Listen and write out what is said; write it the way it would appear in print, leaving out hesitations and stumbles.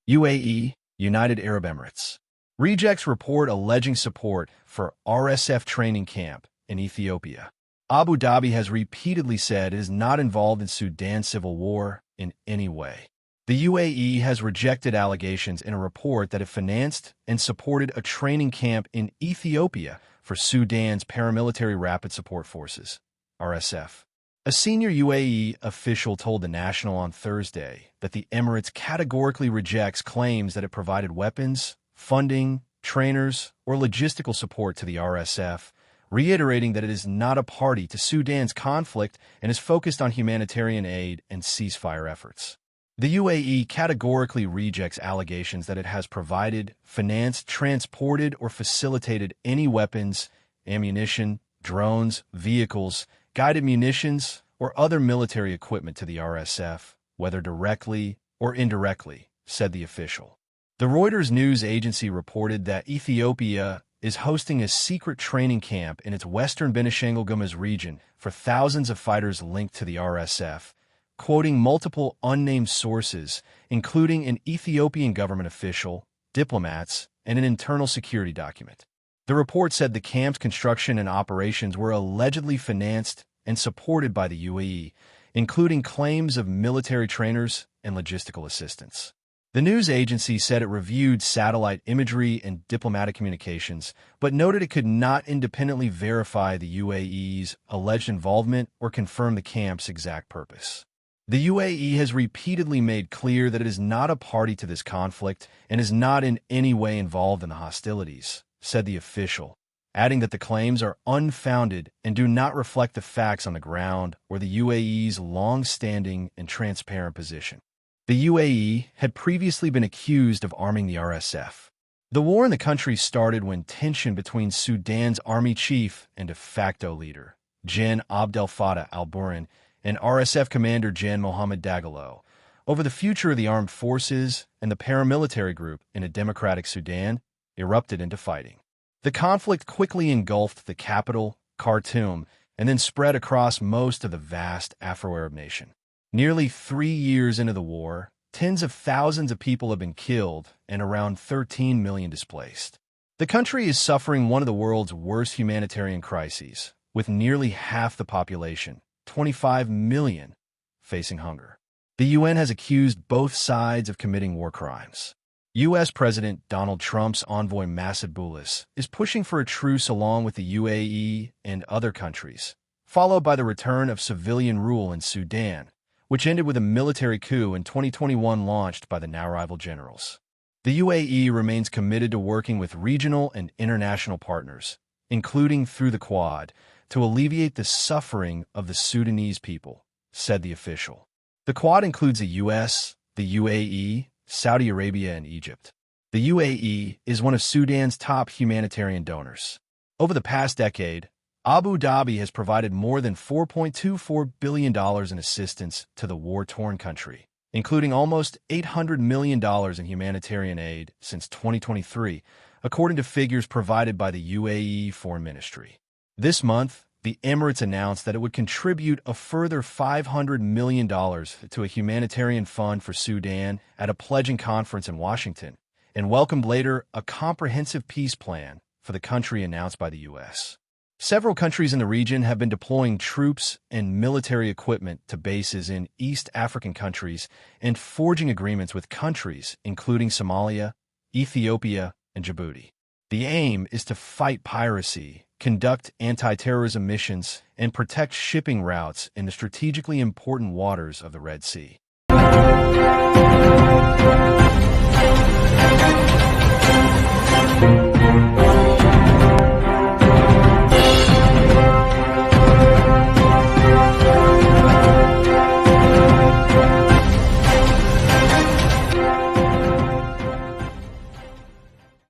UAE, United Arab Emirates. Rejects report alleging support for RSF training camp in Ethiopia. Abu Dhabi has repeatedly said it is not involved in Sudan's civil war in any way. The UAE has rejected allegations in a report that it financed and supported a training camp in Ethiopia for Sudan's paramilitary rapid support forces, RSF. A senior UAE official told The National on Thursday that the Emirates categorically rejects claims that it provided weapons, funding, trainers, or logistical support to the RSF, reiterating that it is not a party to Sudan's conflict and is focused on humanitarian aid and ceasefire efforts. The UAE categorically rejects allegations that it has provided, financed, transported, or facilitated any weapons, ammunition, drones, vehicles, guided munitions, or other military equipment to the RSF, whether directly or indirectly, said the official. The Reuters news agency reported that Ethiopia is hosting a secret training camp in its western Benishangul Gumuz region for thousands of fighters linked to the RSF, quoting multiple unnamed sources, including an Ethiopian government official, diplomats, and an internal security document. The report said the camp's construction and operations were allegedly financed and supported by the UAE, including claims of military trainers and logistical assistance. The news agency said it reviewed satellite imagery and diplomatic communications, but noted it could not independently verify the UAE's alleged involvement or confirm the camp's exact purpose. The UAE has repeatedly made clear that it is not a party to this conflict and is not in any way involved in the hostilities, said the official, adding that the claims are unfounded and do not reflect the facts on the ground or the UAE's long-standing and transparent position. The UAE had previously been accused of arming the RSF. The war in the country started when tension between Sudan's army chief and de facto leader, Gen Abdel Fattah al-Burhan, and RSF commander Gen Mohammed Dagalo, over the future of the armed forces and the paramilitary group in a democratic Sudan, erupted into fighting. The conflict quickly engulfed the capital, Khartoum, and then spread across most of the vast Afro-Arab nation. Nearly 3 years into the war, tens of thousands of people have been killed and around 13 million displaced. The country is suffering one of the world's worst humanitarian crises, with nearly half the population, 25 million, facing hunger. The UN has accused both sides of committing war crimes. U.S. President Donald Trump's envoy Massoud Boulos is pushing for a truce along with the UAE and other countries, followed by the return of civilian rule in Sudan, which ended with a military coup in 2021 launched by the now-rival generals. The UAE remains committed to working with regional and international partners, including through the Quad, to alleviate the suffering of the Sudanese people, said the official. The Quad includes the U.S., the UAE, Saudi Arabia, and Egypt. The UAE is one of Sudan's top humanitarian donors. Over the past decade, Abu Dhabi has provided more than $4.24 billion in assistance to the war-torn country, including almost $800 million in humanitarian aid since 2023, according to figures provided by the UAE Foreign Ministry. This month, the Emirates announced that it would contribute a further $500 million to a humanitarian fund for Sudan at a pledging conference in Washington, and welcomed later a comprehensive peace plan for the country announced by the U.S. Several countries in the region have been deploying troops and military equipment to bases in East African countries and forging agreements with countries including Somalia, Ethiopia, and Djibouti. The aim is to fight piracy, conduct anti-terrorism missions, and protect shipping routes in the strategically important waters of the Red Sea.